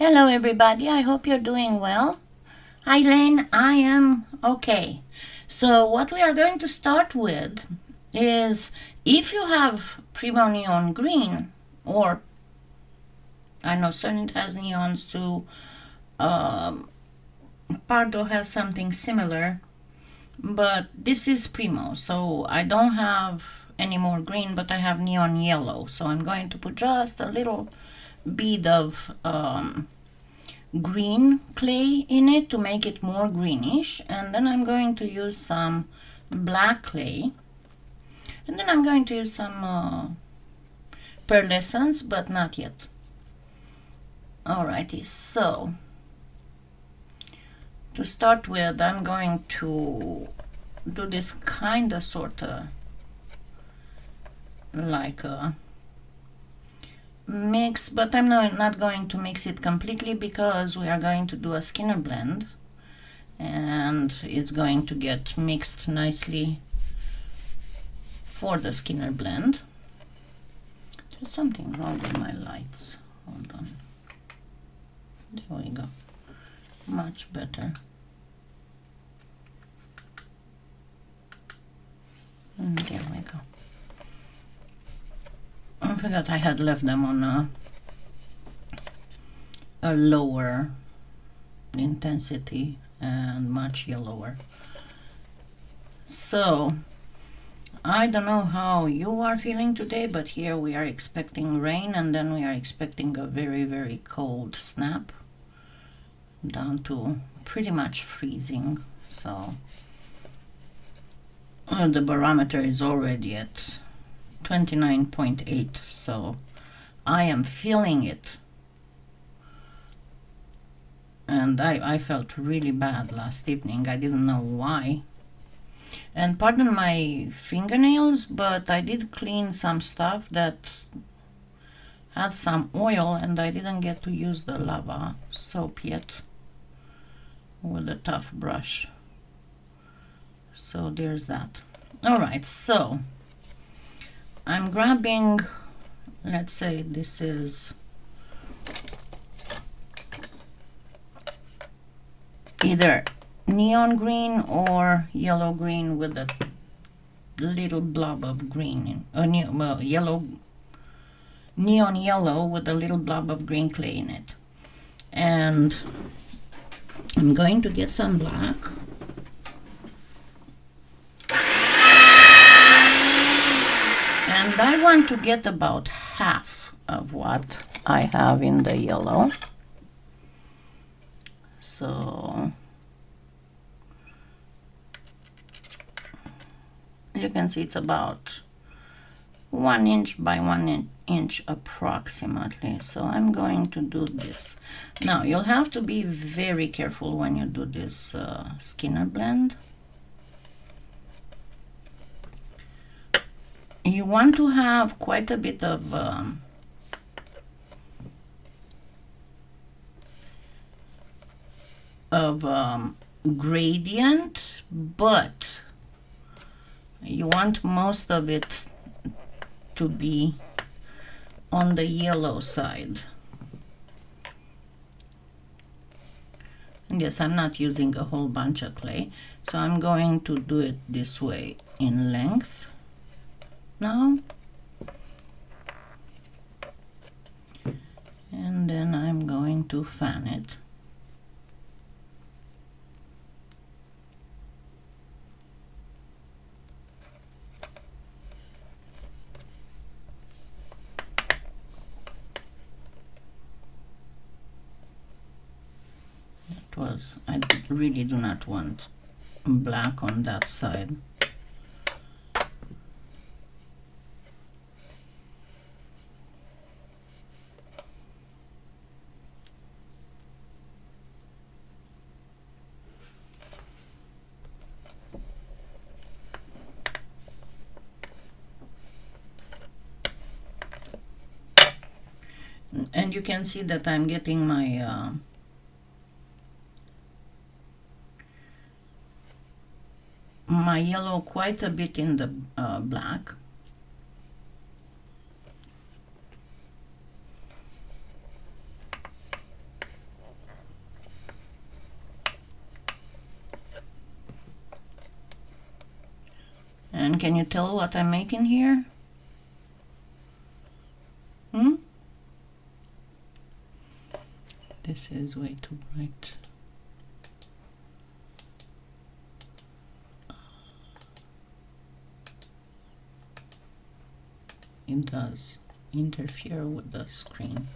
Hello everybody, I hope you're doing well. Hi Lane, I am okay. So what we are going to start with is if you have Primo Neon Green, or I know Sonnet has neons too, Pardo has something similar, but this is Primo, so I don't have any more green, but I have neon yellow. So I'm going to put just a little bead of green clay in it to make it more greenish, and then I'm going to use some black clay, and then I'm going to use some pearlescence, but not yet. Alrighty, so to start with, I'm going to do this kind of sort of like a mix, but I'm not going to mix it completely because we are going to do a Skinner blend and it's going to get mixed nicely for the Skinner blend. There's something wrong with my lights. Hold on. There we go. Much better. And there we go. I forgot I had left them on a lower intensity and much yellower. So I don't know how you are feeling today, but here we are expecting rain, and then we are expecting a very, very cold snap down to pretty much freezing. So the barometer is already at 29.8, so I am feeling it. And I felt really bad last evening. I didn't know why. And pardon my fingernails, but I did clean some stuff that had some oil, and I didn't get to use the lava soap yet with a tough brush. So there's that. Alright, so I'm grabbing, let's say this is either neon green or yellow green with a little blob of green in yellow, neon yellow with a little blob of green clay in it. And I'm going to get some black. And I want to get about half of what I have in the yellow. So you can see it's about 1 inch by 1 inch approximately. So I'm going to do this. Now you'll have to be very careful when you do this Skinner blend. You want to have quite a bit of gradient, but you want most of it to be on the yellow side. And yes, I'm not using a whole bunch of clay, so I'm going to do it this way in length now. And then I'm going to fan it. I really do not want black on that side. And you can see that I'm getting my my yellow quite a bit in the black. And can you tell what I'm making here? Hmm? This is way too bright. It does interfere with the screen.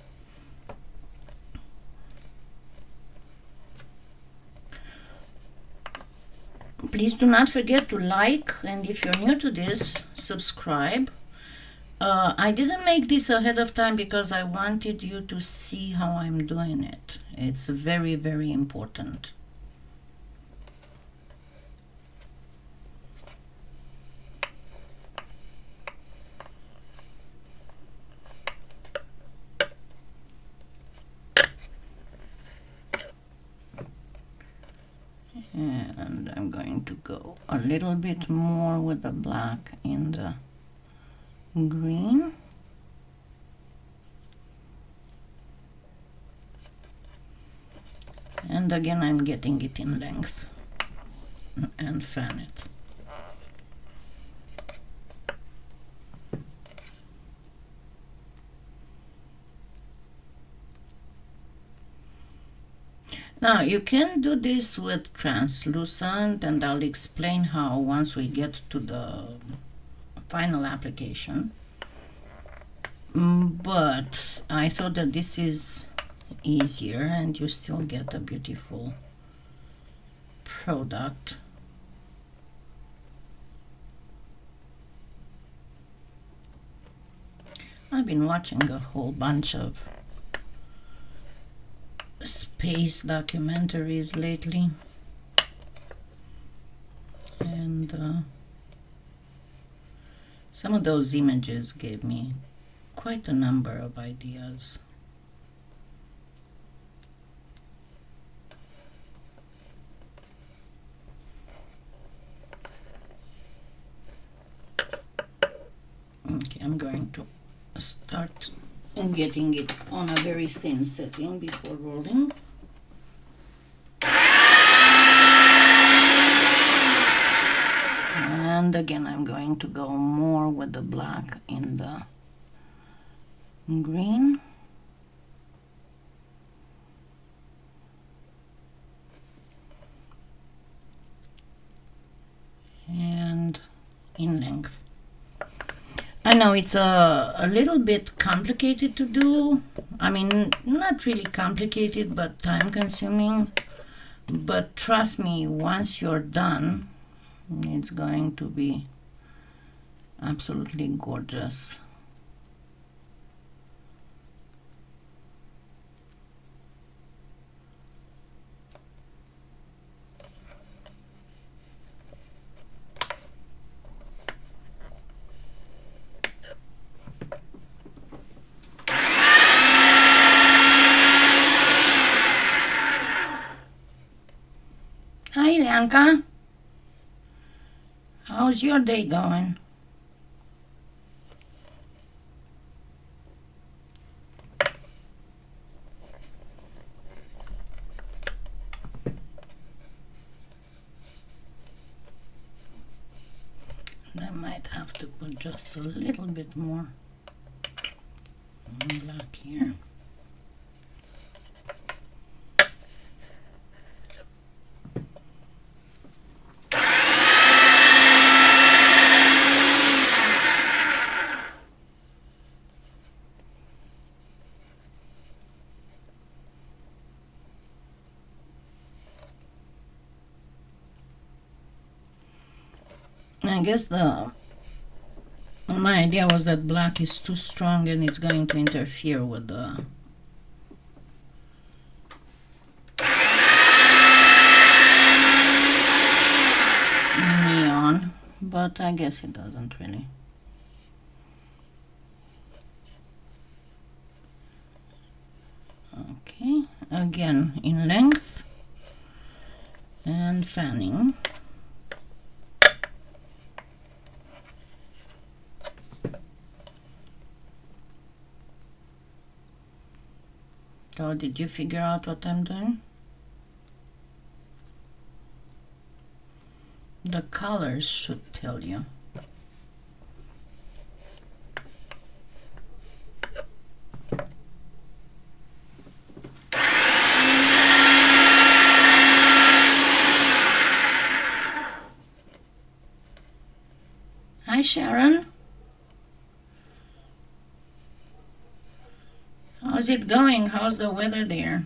Please do not forget to like, and if you're new to this, subscribe. I didn't make this ahead of time because I wanted you to see how I'm doing it. It's very, very important. And I'm going to go a little bit more with the black in the green. And again, I'm getting it in length and fan it. Now you can do this with translucent, and I'll explain how once we get to the final application. But I thought that this is easier and you still get a beautiful product. I've been watching a whole bunch of space documentaries lately, and some of those images gave me quite a number of ideas. Okay, I'm going to start getting it on a very thin setting before rolling. And again, I'm going to go more with the black in the green. And in length. I know it's a little bit complicated to do. I mean, not really complicated, but time consuming. But trust me, once you're done, it's going to be absolutely gorgeous. Hi, Lanka. How's your day going? I might have to put just a little bit more black here. I guess my idea was that black is too strong and it's going to interfere with the neon, but I guess it doesn't really. Okay, again in length and fanning. So did you figure out what I'm doing? The colors should tell you. Hi, Sharon. How's it going? How's the weather there?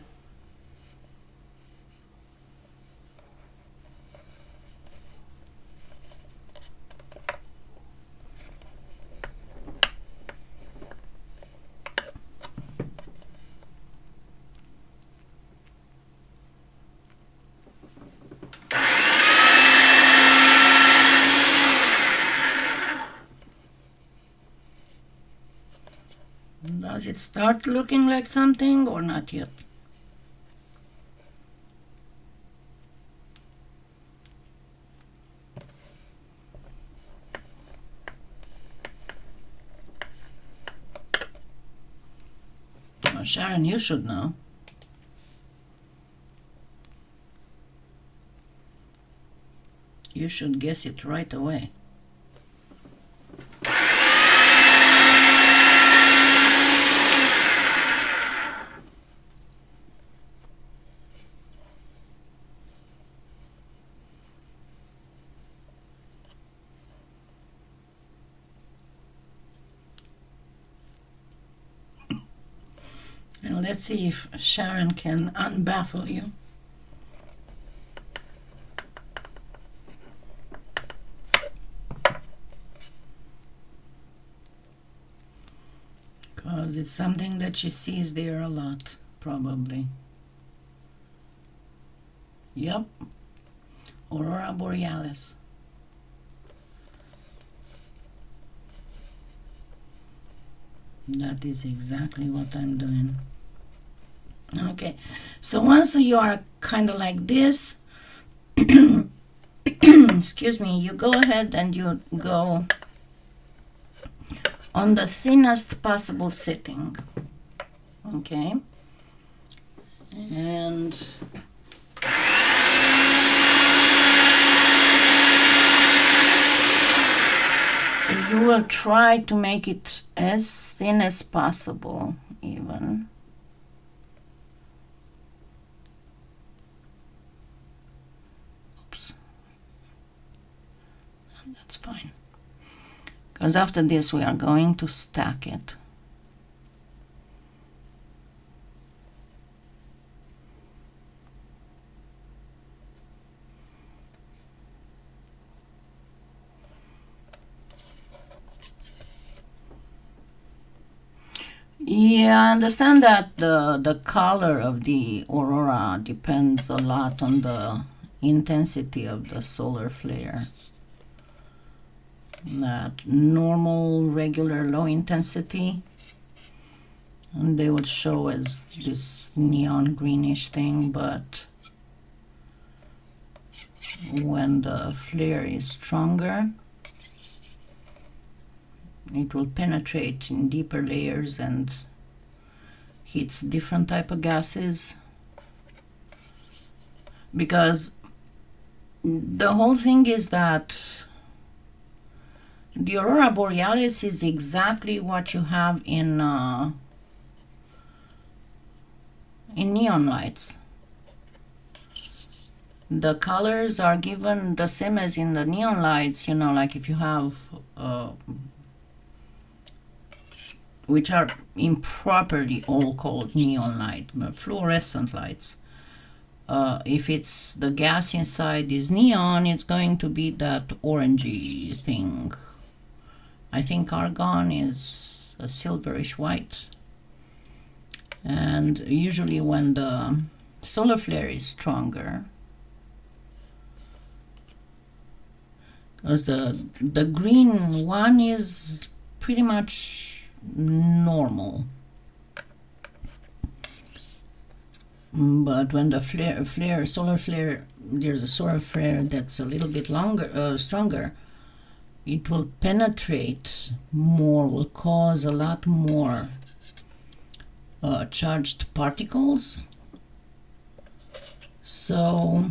Does it start looking like something or not yet? Well, Sharon, you should know. You should guess it right away. And let's see if Sharon can unbaffle you. Because it's something that she sees there a lot, probably. Yep. Aurora borealis. That is exactly what I'm doing. Okay, so once you are kind of like this, excuse me, you go ahead and you go on the thinnest possible setting. Okay, and you will try to make it as thin as possible, even. Oops. That's fine. Because after this we are going to stack it. Yeah, I understand that the color of the aurora depends a lot on the intensity of the solar flare. That normal, regular, low intensity, and they would show as this neon greenish thing, but when the flare is stronger, it will penetrate in deeper layers and hits different type of gases, because the whole thing is that the aurora borealis is exactly what you have in neon lights. The colors are given the same as in the neon lights, you know, like if you have which are improperly all called neon light, fluorescent lights. If it's the gas inside is neon, it's going to be that orangey thing. I think argon is a silverish white. And usually when the solar flare is stronger, because the green one is pretty much normal, but when the solar flare, there's a solar flare that's a little bit stronger, it will penetrate more, will cause a lot more charged particles. So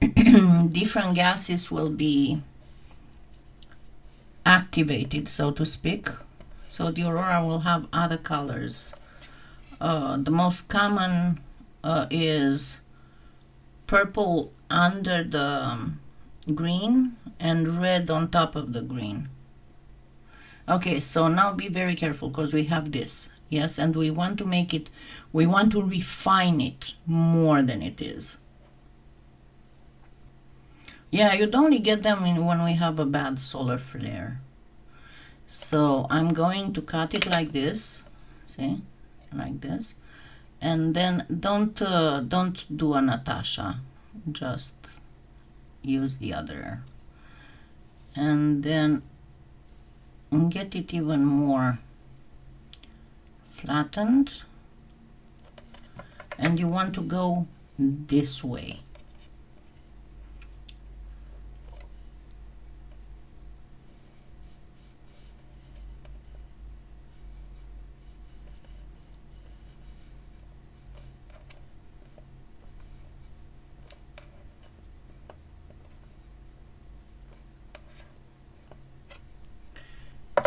different gases will be activated, so to speak. So the aurora will have other colors. The most common is purple under the green and red on top of the green. Okay, so now be very careful because we have this, yes, and we want to make it, we want to refine it more than it is. Yeah, you'd only get them when we have a bad solar flare. So I'm going to cut it like this, see, like this, and then don't do a Natasha, just use the other, and then get it even more flattened, and you want to go this way.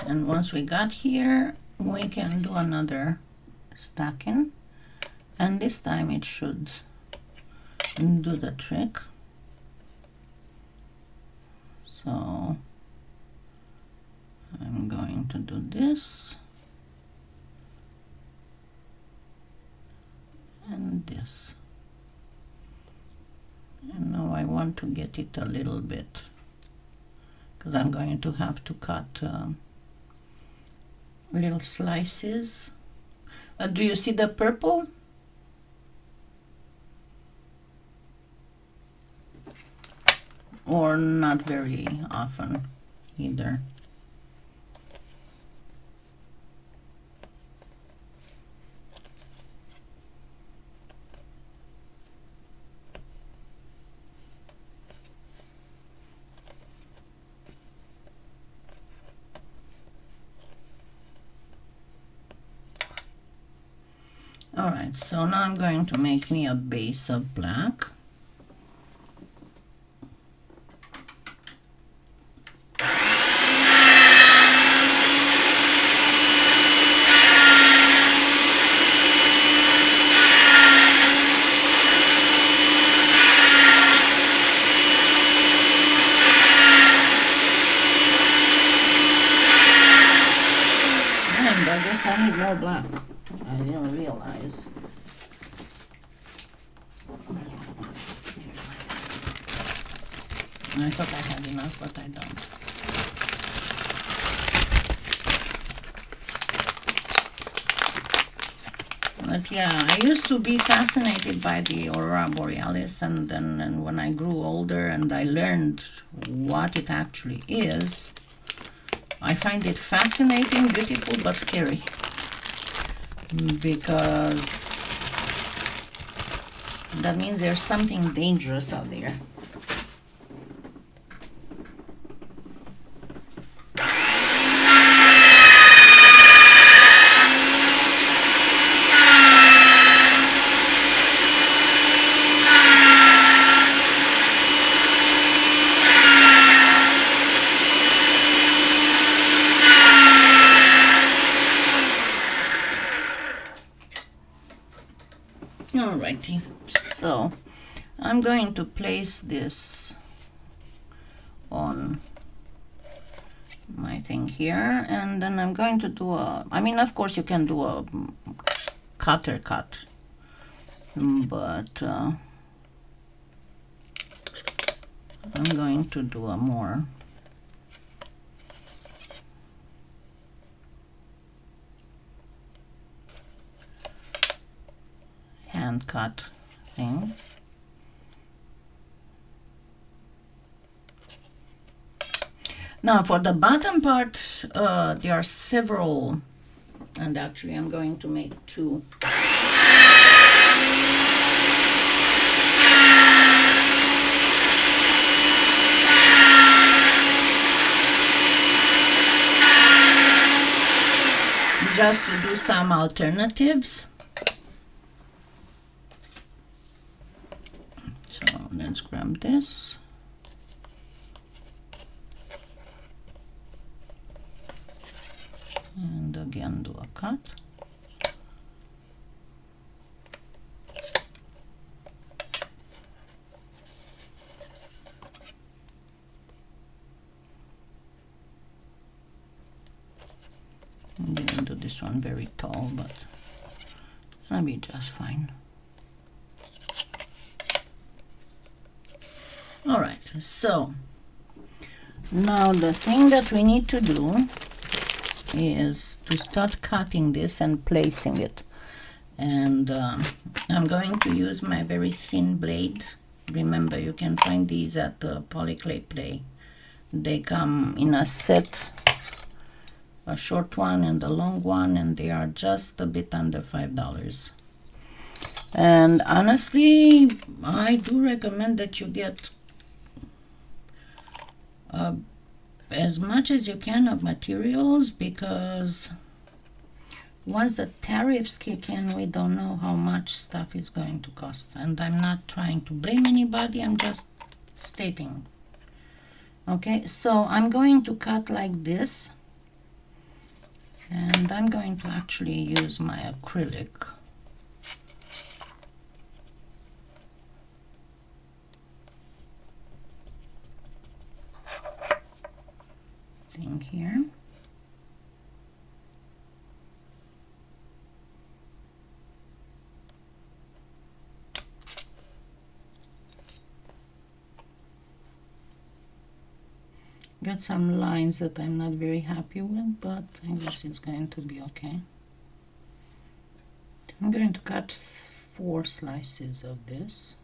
And once we got here, we can do another stacking, and this time it should do the trick. So I'm going to do this and this, and now I want to get it a little bit, because I'm going to have to cut little slices. Do you see the purple? Or not very often either. Alright, so now I'm going to make me a base of black. And I guess I need more black. I didn't realize. I thought I had enough, but I don't. But yeah, I used to be fascinated by the aurora borealis, and then when I grew older and I learned what it actually is, I find it fascinating, beautiful, but scary. Because that means there's something dangerous out there. Alrighty, so I'm going to place this on my thing here, and then I'm going to do a, I mean, of course you can do a cutter cut, but I'm going to do a more hand cut thing. Now for the bottom part, there are several, and actually I'm going to make two. Just to do some alternatives. So let's grab this. And again do a cut. do this one very tall, but it'll be just fine. Alright, so now the thing that we need to do is to start cutting this and placing it. And I'm going to use my very thin blade. Remember, you can find these at the Polyclay Play. They come in a set, a short one and a long one, and they are just a bit under $5. And honestly, I do recommend that you get as much as you can of materials, because once the tariffs kick in, we don't know how much stuff is going to cost. And I'm not trying to blame anybody, I'm just stating. Okay, so I'm going to cut like this, and I'm going to actually use my acrylic. Thing here. Got some lines that I'm not very happy with, but I guess it's going to be okay. I'm going to cut 4 slices of this.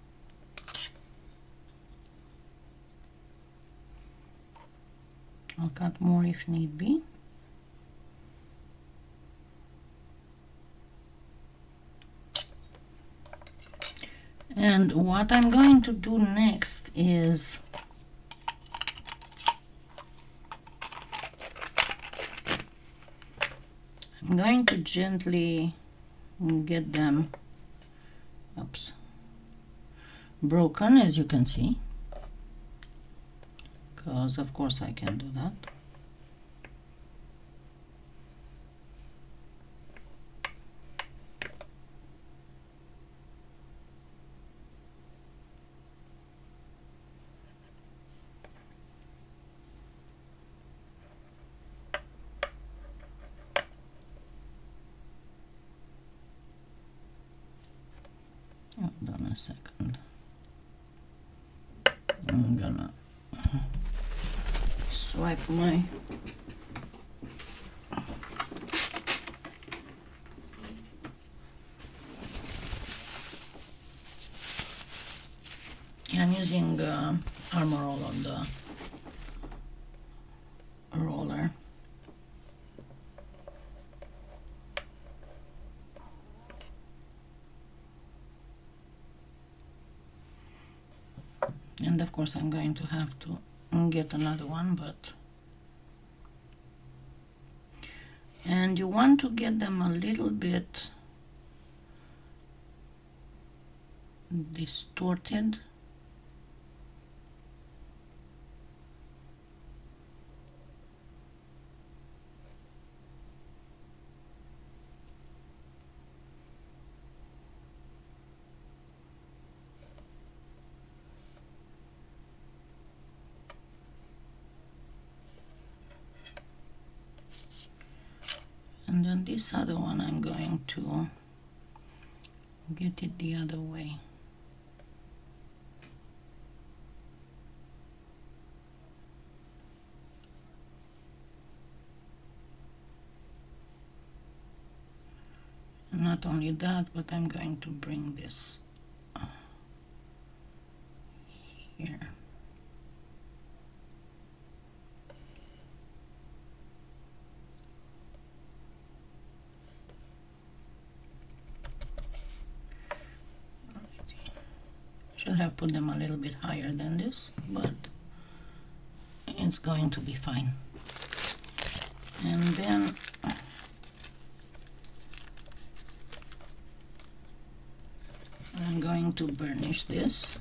I'll cut more if need be. And what I'm going to do next is I'm going to gently get them, oops, broken, as you can see, because of course I can do that. Hold on a second. I'm gonna swipe my I'm using Armor All on the roller. And of course I'm going to have to get another one, and you want to get them a little bit distorted. And then this other one, I'm going to get it the other way. And not only that, but I'm going to bring this here. Should have put them a little bit higher than this, but it's going to be fine. And then I'm going to burnish this.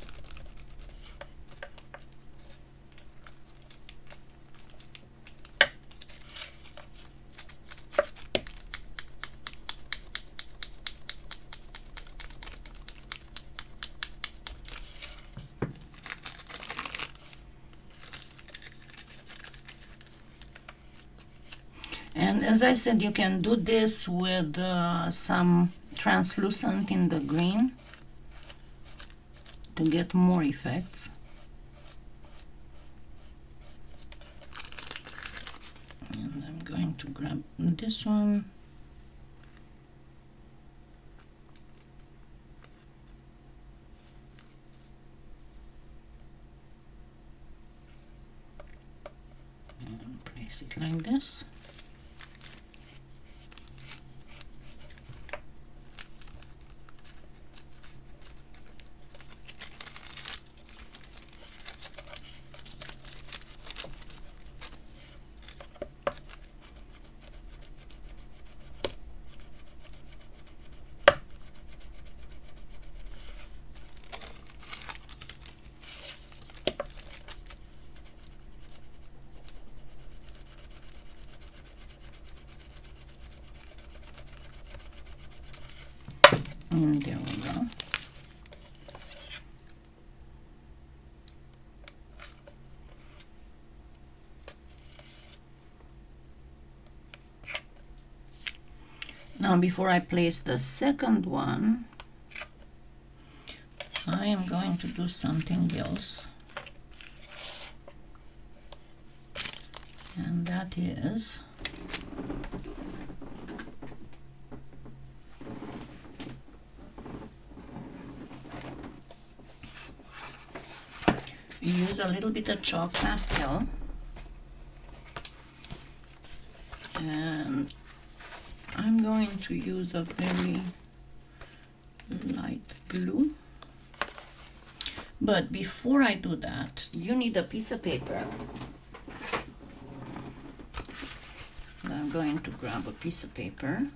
And And as I said, you can do this with some translucent in the green to get more effects. And I'm going to grab this one. And place it like this. And there we go. Now, before I place the second one, I am going to do something else. And that is use a little bit of chalk pastel, and I'm going to use a very light blue. But before I do that, you need a piece of paper. And I'm going to grab a piece of paper.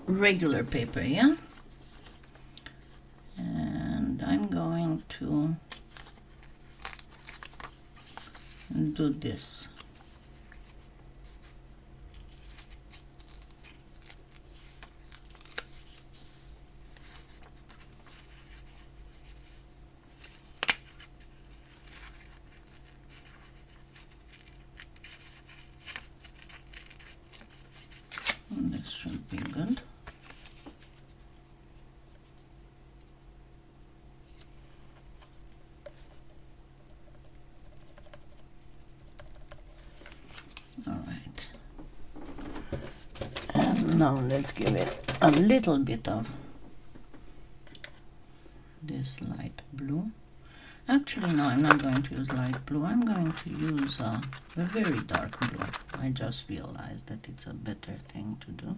Regular paper, yeah? And I'm going to do this. And this should be good. All right. And now let's give it a little bit of this light blue. Actually, no, I'm not going to use light blue. I'm going to use a very dark blue. I just realized that it's a better thing to do.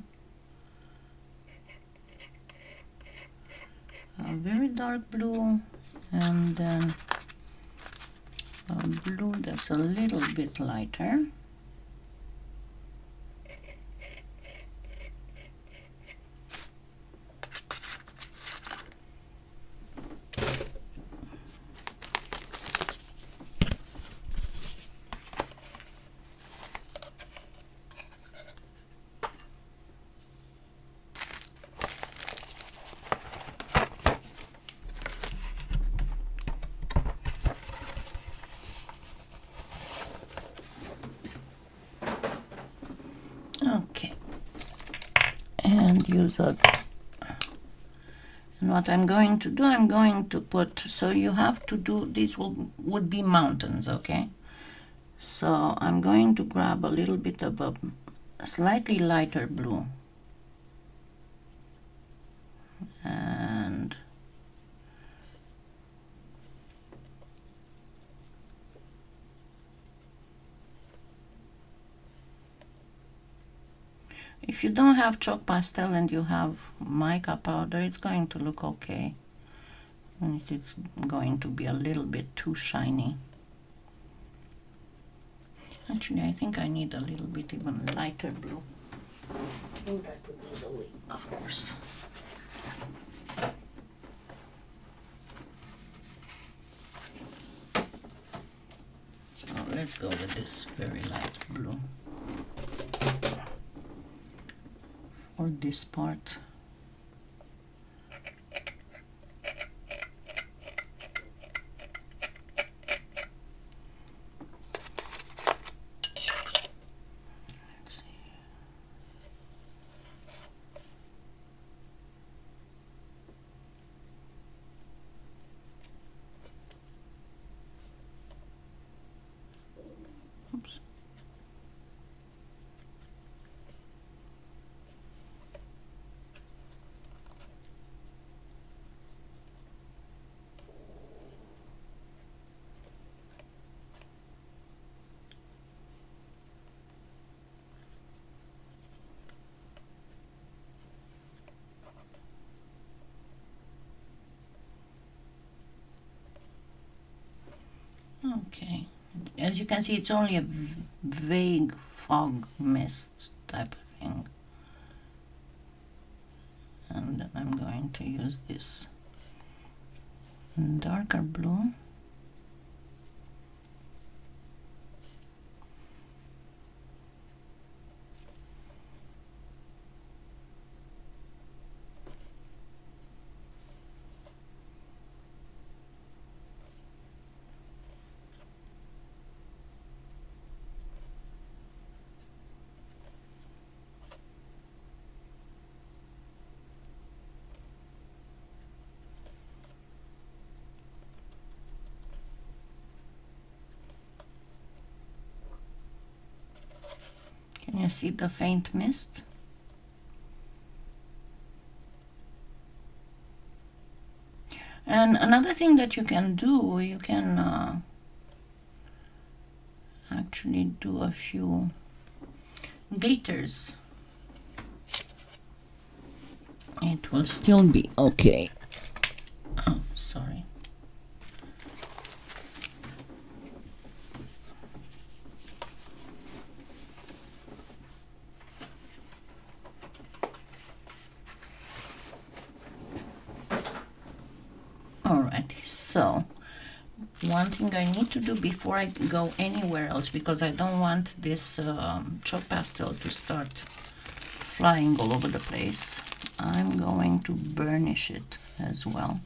A very dark blue, and then a blue that's a little bit lighter. Okay, and use a, and what I'm going to do, I'm going to put, so you have to do, these would be mountains, okay? So I'm going to grab a little bit of a slightly lighter blue, and if you don't have chalk pastel and you have mica powder, it's going to look okay. And it's going to be a little bit too shiny. Actually, I think I need a little bit even lighter blue. And I put those away, of course. So let's go with this very light blue for this part. As you can see, it's only a vague fog mist type of thing. And then I'm going to use this darker blue. Can you see the faint mist? And another thing that you can do, you can actually do a few glitters. It will still be okay. Oh, sorry. Alright, so one thing I need to do before I go anywhere else, because I don't want this chalk pastel to start flying all over the place, I'm going to burnish it as well.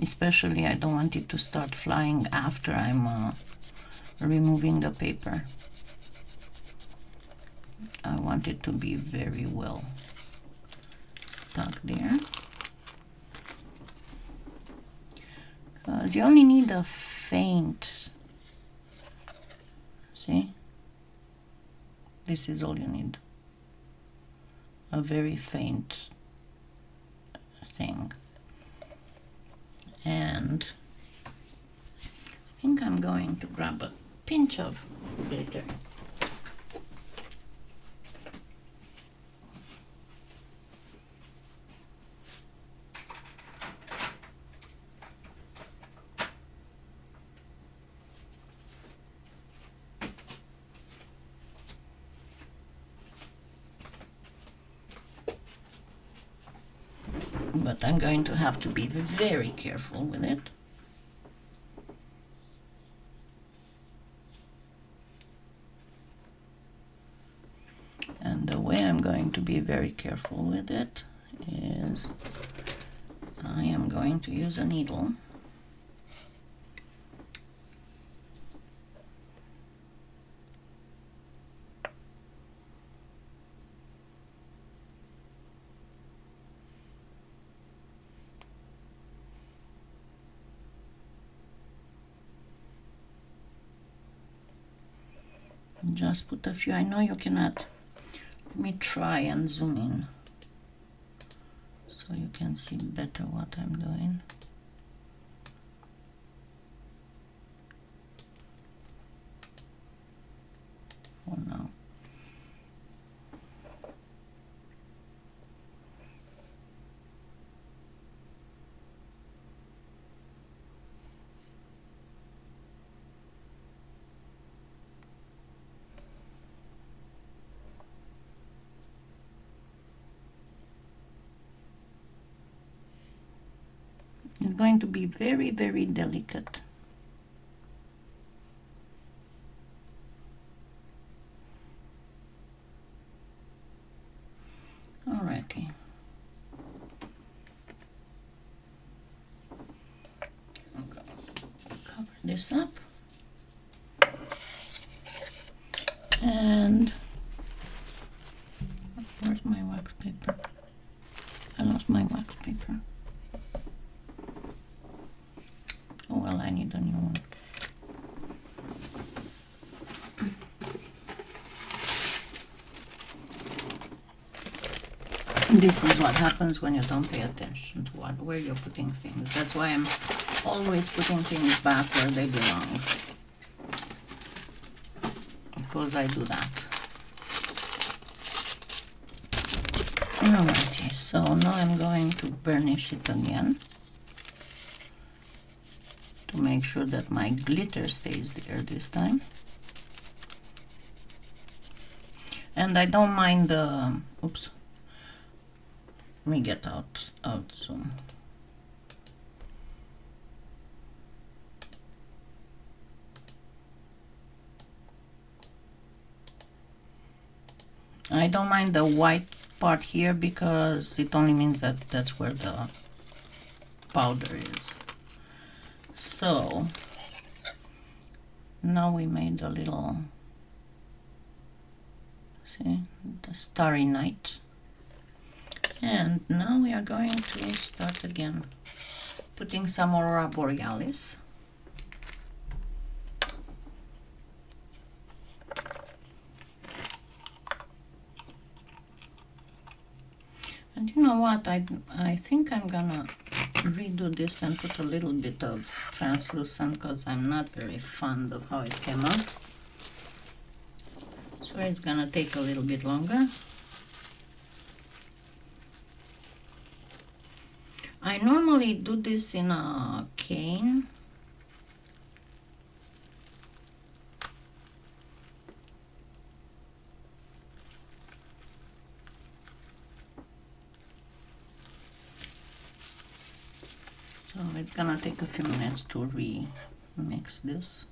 Especially I don't want it to start flying after I'm removing the paper. I want it to be very well stuck there. Because you only need a faint, see? This is all you need. A very faint thing. And I think I'm going to grab a pinch of glitter. But I'm going to have to be very careful with it. And the way I'm going to be very careful with it is I am going to use a needle. Just put a few. I know you cannot. Let me try and zoom in so you can see better what I'm doing. For now. It's going to be very, very delicate. Alrighty. I'm going to cover this up. And where's my wax paper? I lost my wax paper. Oh well, I need a new one. This is what happens when you don't pay attention to where you're putting things. That's why I'm always putting things back where they belong. Because I do that. Alrighty, so now I'm going to burnish it again to make sure that my glitter stays there this time. And I don't mind the, oops, let me get out zoom. I don't mind the white part here because it only means that that's where the powder is. So now we made a little, see, the starry night. And now we are going to start again putting some aurora borealis. And you know what, I think I'm gonna redo this and put a little bit of translucent because I'm not very fond of how it came out. So it's gonna take a little bit longer. I normally do this in a cane. So it's gonna take a few minutes to remix this.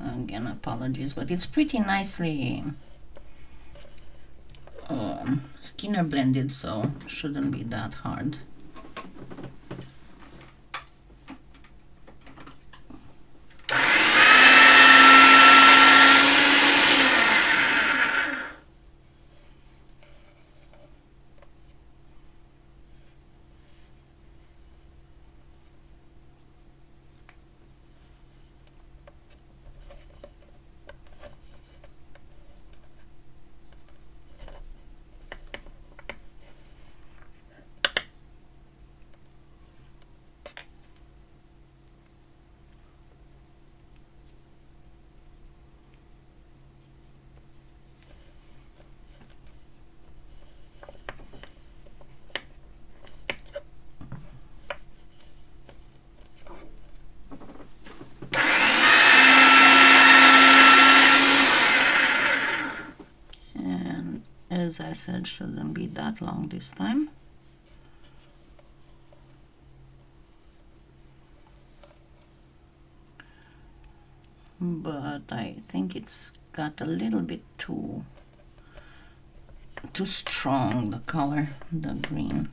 Again, apologies, but it's pretty nicely Skinner blended, so shouldn't be that hard. As I said, shouldn't be that long this time. But I think it's got a little bit too strong, the color, the green.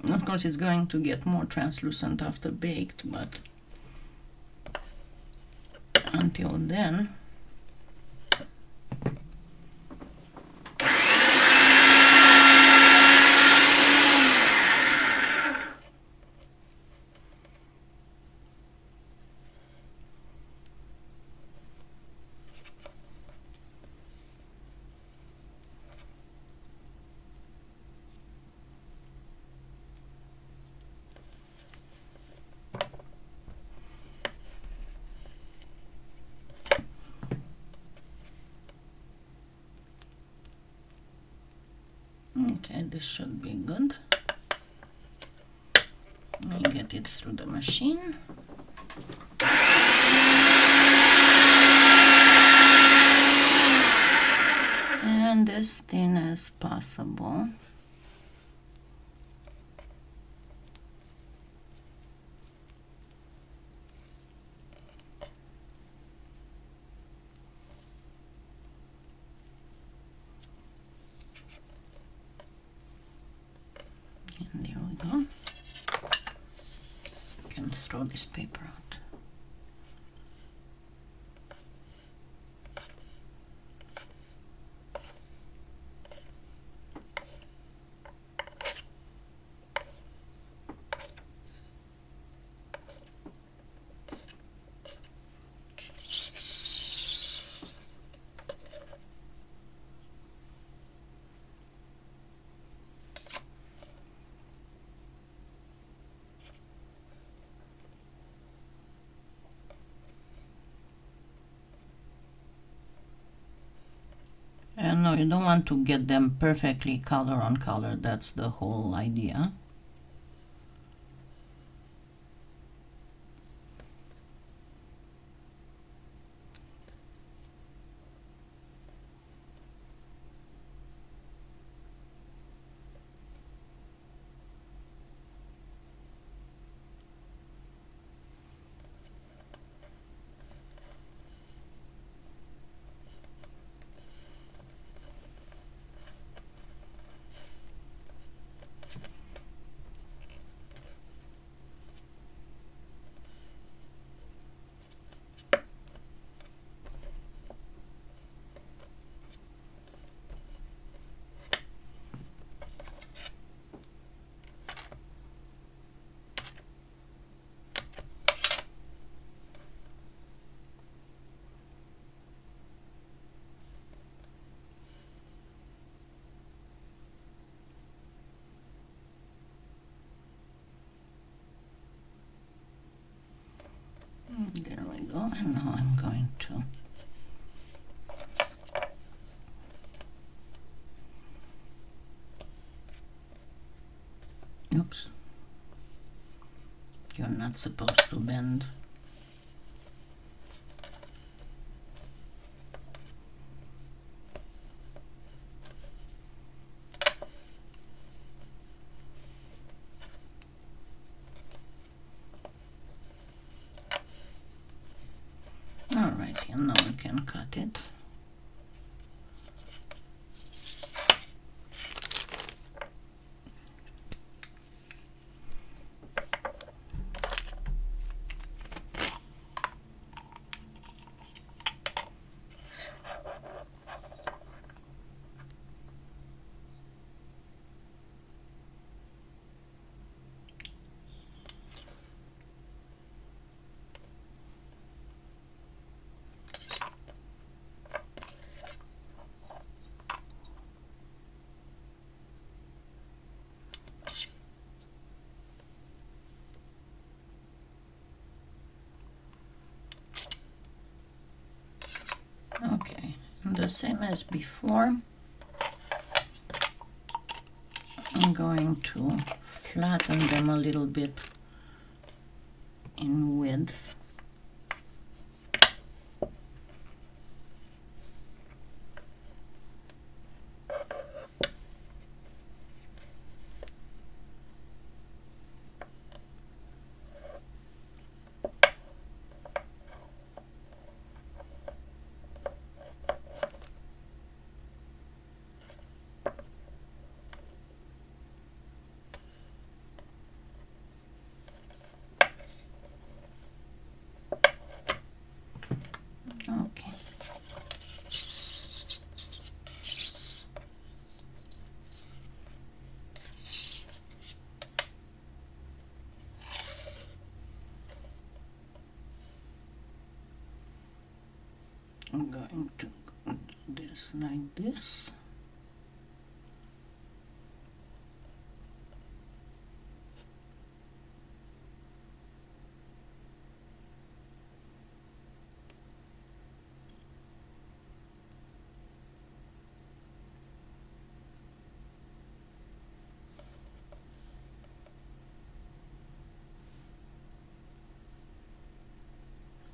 Of course, it's going to get more translucent after baked, but until then, okay, this should be good. Let me get it through the machine. And as thin as possible. And there we go. Can throw this paper out. you don't want to get them perfectly color on color. That's the whole idea. There we go, and now I'm going to oops, you're not supposed to bend. Alright, and now we can cut it. Okay, and the same as before, I'm going to flatten them a little bit in width. Okay. I'm going to do this like this.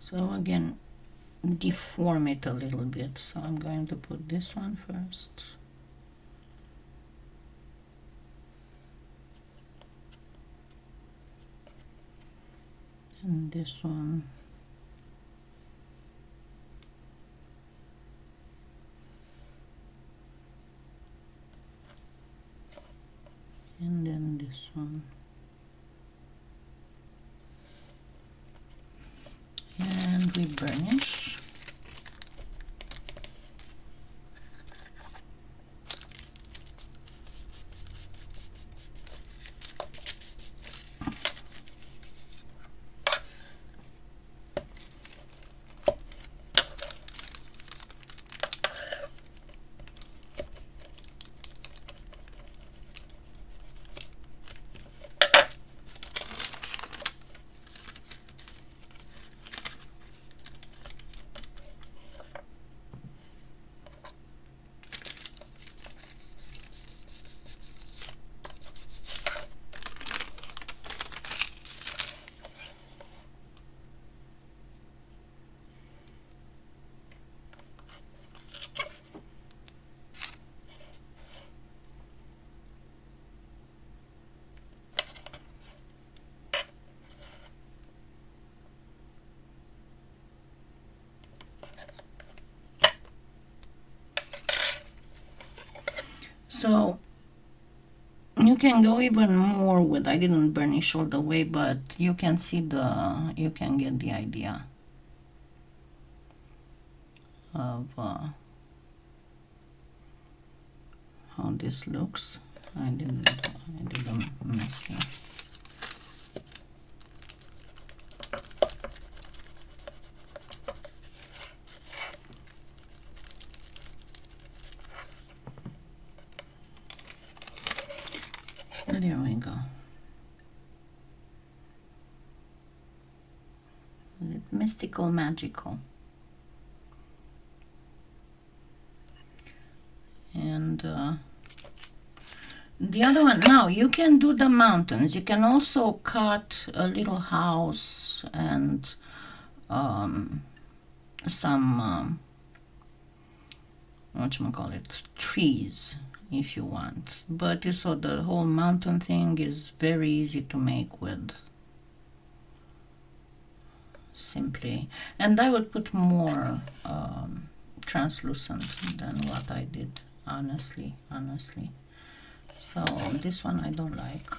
So again, deform it a little bit. So I'm going to put this one first. And this one. And then this one. And we burnish. So you can go even more with, I didn't burnish all the way, but you can see you can get the idea of how this looks. I did a mess here. There we go. Mystical, magical. And the other one, now you can do the mountains. You can also cut a little house and some, whatchamacallit, trees if you want. But you saw the whole mountain thing is very easy to make with simply, and I would put more translucent than what I did, honestly. So this one I don't like.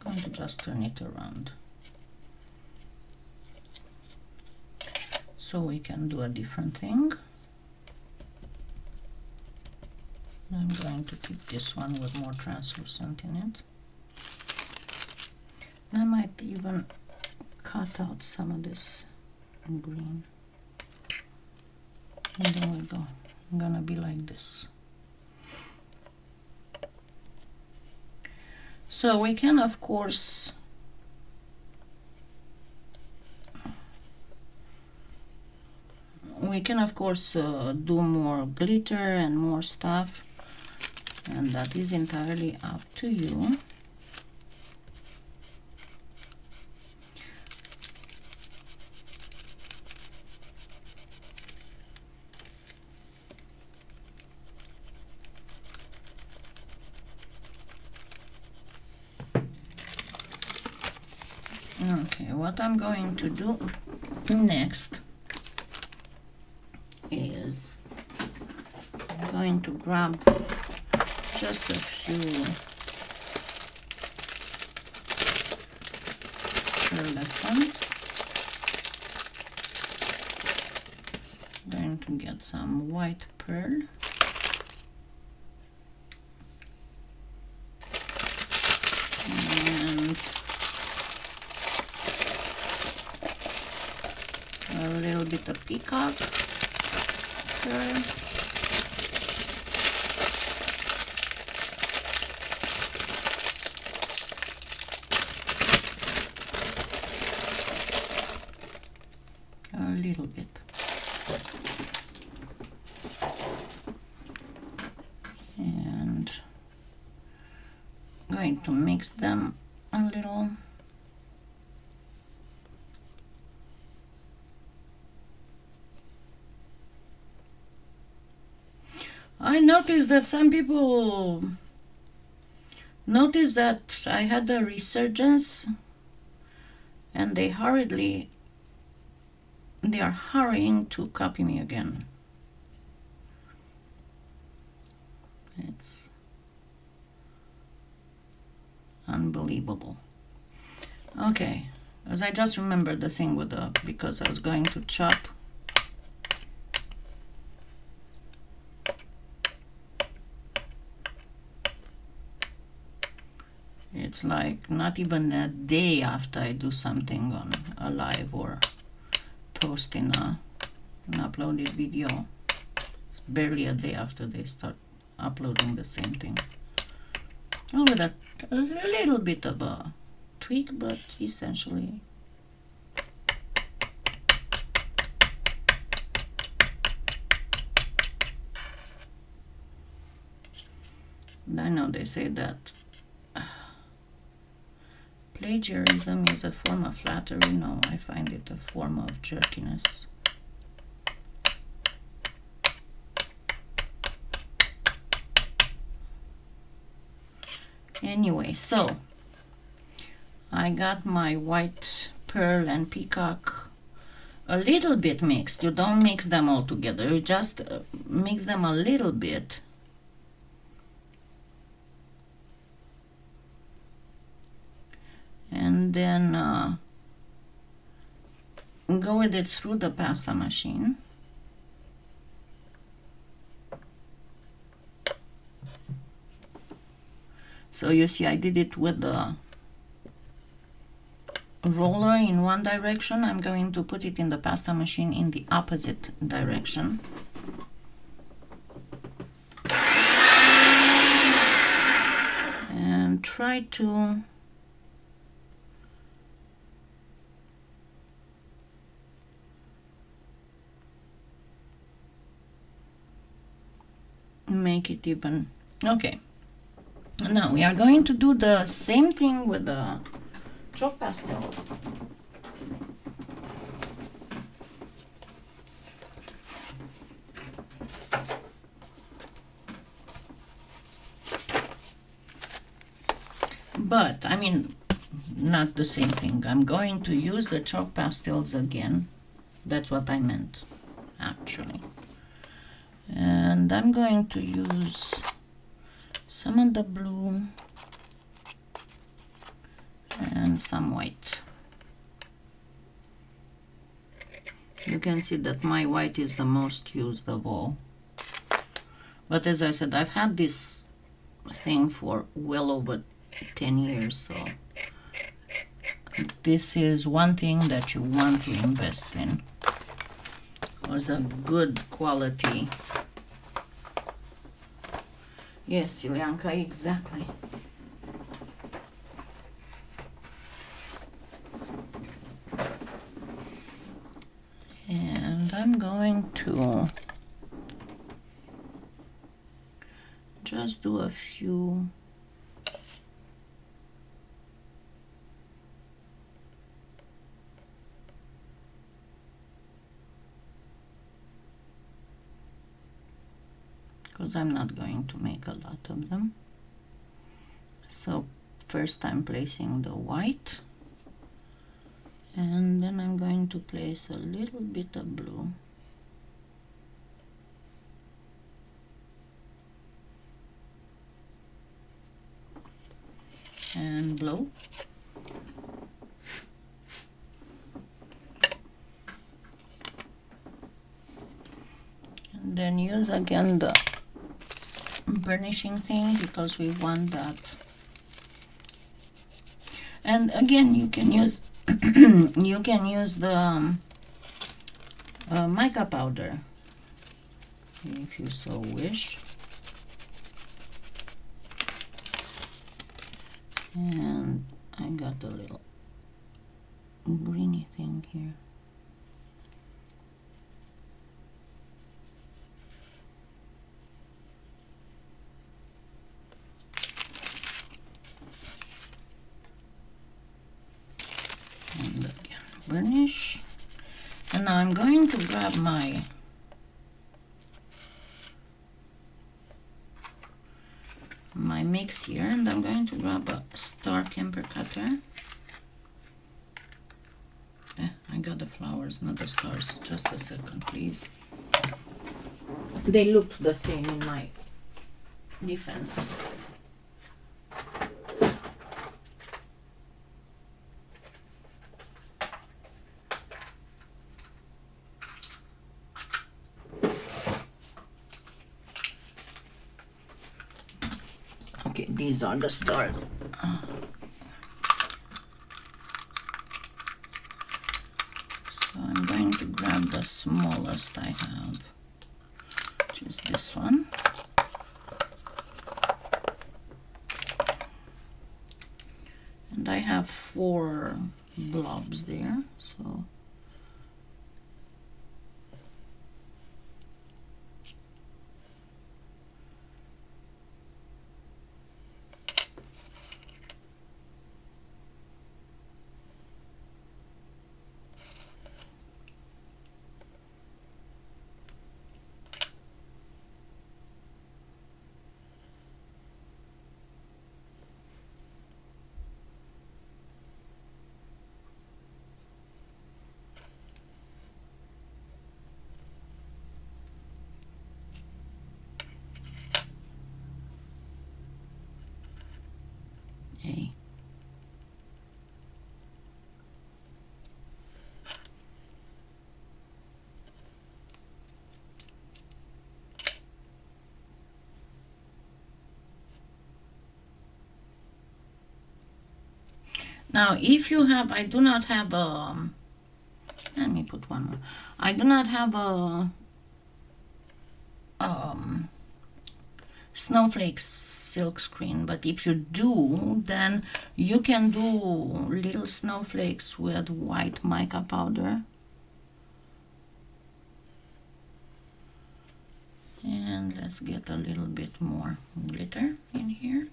I'm going to just turn it around so we can do a different thing. I'm going to keep this one with more translucent in it. I might even cut out some of this green. And there we go. I'm gonna be like this. So we can of course do more glitter and more stuff, and that is entirely up to you. Okay, what I'm going to do next is I'm going to grab just a few pearlescents. I'm going to get some white pearl. And a little bit of peacock pearl. A little bit. And I'm going to mix them a little. I noticed that some people noticed that I had a resurgence, and they are hurrying to copy me again. It's unbelievable. Okay, as I just remembered the thing with because I was going to chop. It's like not even a day after I do something on a live or posting an uploaded video. It's barely a day after they start uploading the same thing. Oh, with a little bit of a tweak, but essentially I know they say that plagiarism is a form of flattery. No, I find it a form of jerkiness. Anyway, so I got my white pearl and peacock a little bit mixed. You don't mix them all together. You just mix them a little bit. then go with it through the pasta machine. So you see I did it with the roller in one direction. I'm going to put it in the pasta machine in the opposite direction. And try to make it even. Okay. Now we are going to do the same thing with the chalk pastels. But, I mean, not the same thing. I'm going to use the chalk pastels again. That's what I meant, actually. And I'm going to use some of the blue and some white. You can see that my white is the most used of all. But as I said, I've had this thing for well over 10 years, so this is one thing that you want to invest in. It was a good quality. Yes, Ilyanka, exactly. And I'm going to just do a few because I'm not going to make a lot of them. So first I'm placing the white, and then I'm going to place a little bit of blue. And blue. And then use again the burnishing thing because we want that. And again, you can use you can use the mica powder if you so wish. And I got a little greeny thing here. And again, burnish. And now I'm going to grab my mix here, and I'm going to grab a star camper cutter. I got the flowers, not the stars. Just a second, please. They looked the same in my defense. Okay, these are the stars. So I'm going to grab the smallest I have, which is this one. And I have 4 blobs there, so Now, if you have, I do not have a, let me put one more. I do not have a snowflake silk screen, but if you do, then you can do little snowflakes with white mica powder. And let's get a little bit more glitter in here.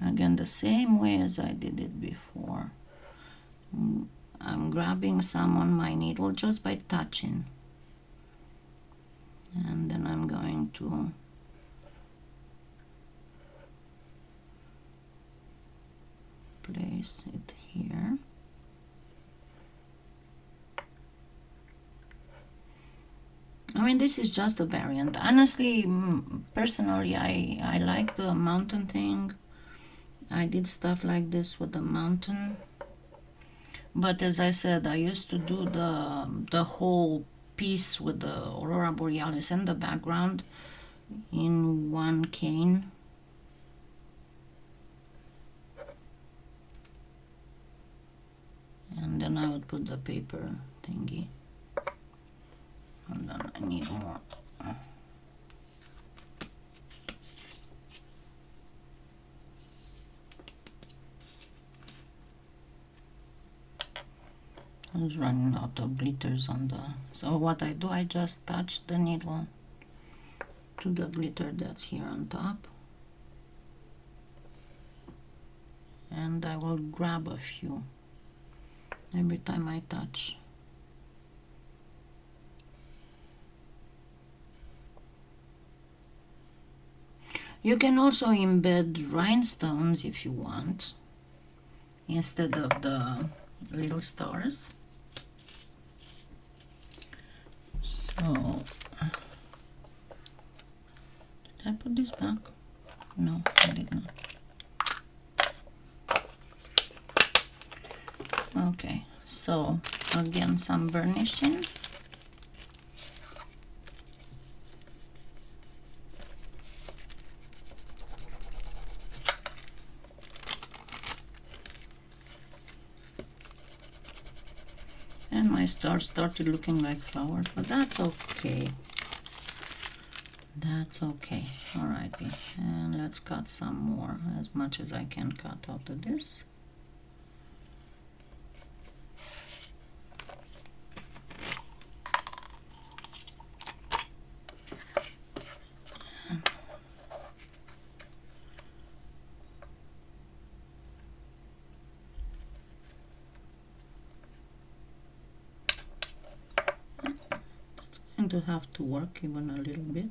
Again, the same way as I did it before. I'm grabbing some on my needle just by touching. And then I'm going to place it here. I mean, this is just a variant. Honestly, personally, I like the mountain thing. I did stuff like this with the mountain. But as I said, I used to do the whole piece with the aurora borealis and the background in one cane. And then I would put the paper thingy. Hold on, I need more. I was running out of glitters on the... So what I do, I just touch the needle to the glitter that's here on top. And I will grab a few every time I touch. You can also embed rhinestones if you want, instead of the little stars. So, did I put this back? No, I did not. Okay, so again, some burnishing. And my stars started looking like flowers, but that's okay. That's okay. Alrighty, and let's cut some more, as much as I can cut out of this. To have to work even a little bit.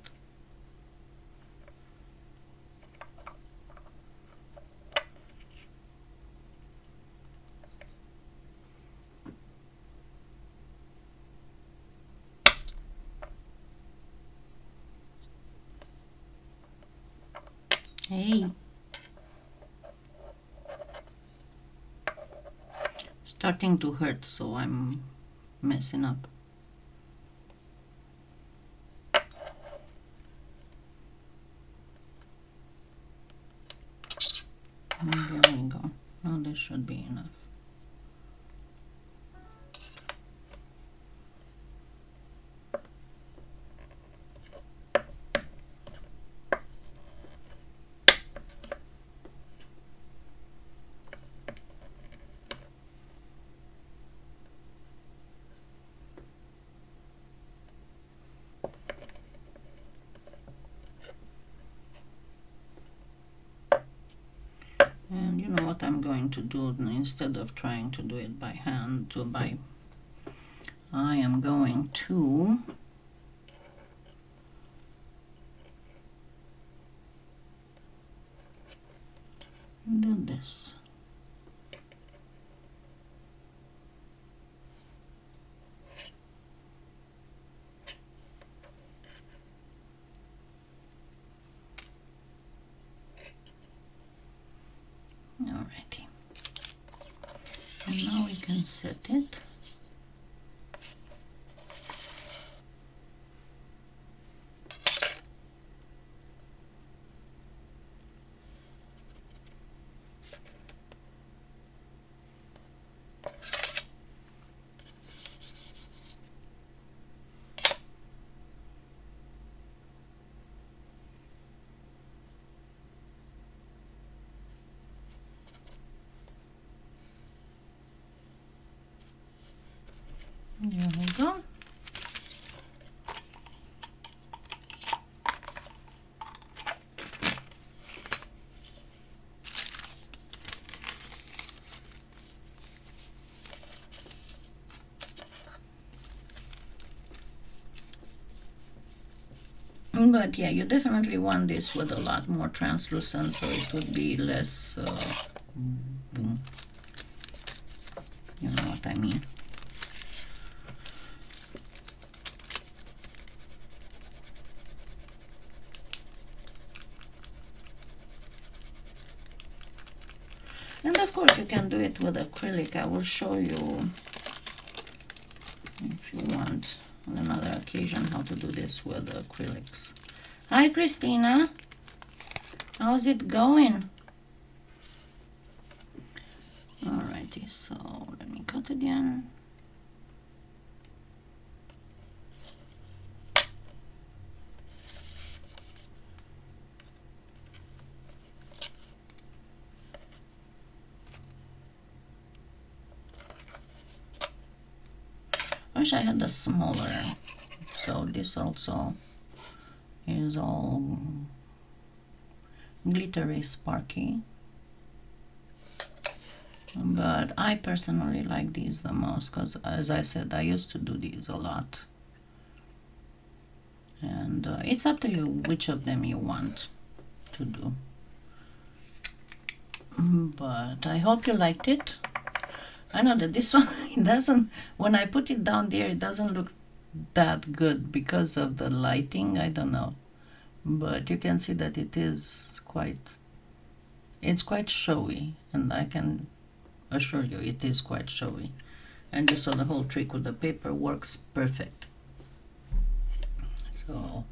Hey, starting to hurt, so I'm messing up. There we go. Now this should be enough. And you know what I'm going to do, instead of trying to do it by hand, I am going to do this. Alrighty. And now we can set it. go. But yeah, you definitely want this with a lot more translucent, so it would be less boom. You know what I mean. And of course you can do it with acrylic. I will show you, if you want, on another occasion, how to do this with acrylics. Hi Christina, how's it going? Alrighty, so let me cut again. I wish I had a smaller, so this also is all glittery, sparky, but I personally like these the most because, as I said, I used to do these a lot, and it's up to you which of them you want to do, but I hope you liked it. I know that this one, it doesn't, when I put it down there, it doesn't look that good because of the lighting, I don't know, but you can see that it is it's quite showy, and I can assure you it is quite showy, and you saw the whole trick with the paper works perfect. So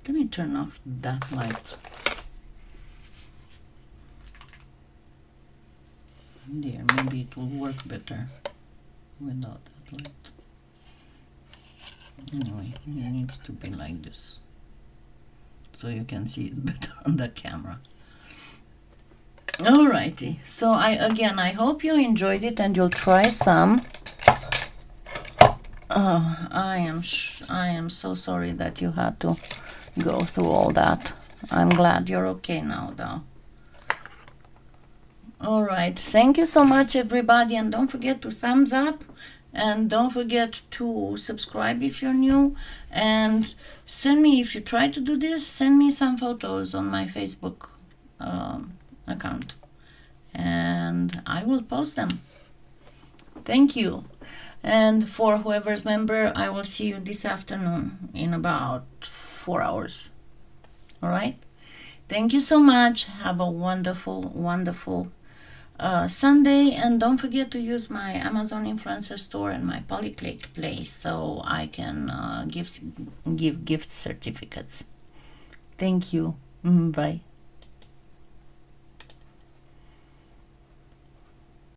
let me turn off that light there, maybe it will work better without that light. Anyway, it needs to be like this so you can see it better on the camera. Alrighty, so I hope you enjoyed it and you'll try some. I am so sorry that you had to go through all that. I'm glad you're okay now though. Alright, thank you so much everybody, and don't forget to thumbs up, and don't forget to subscribe if you're new, and send me, if you try to do this, send me some photos on my Facebook account, and I will post them. Thank you. And for whoever's member, I will see you this afternoon in about 4 hours. Alright, thank you so much. Have a wonderful Sunday, and don't forget to use my Amazon influencer store and my Polyclick place so I can give gift certificates. Thank you. Bye.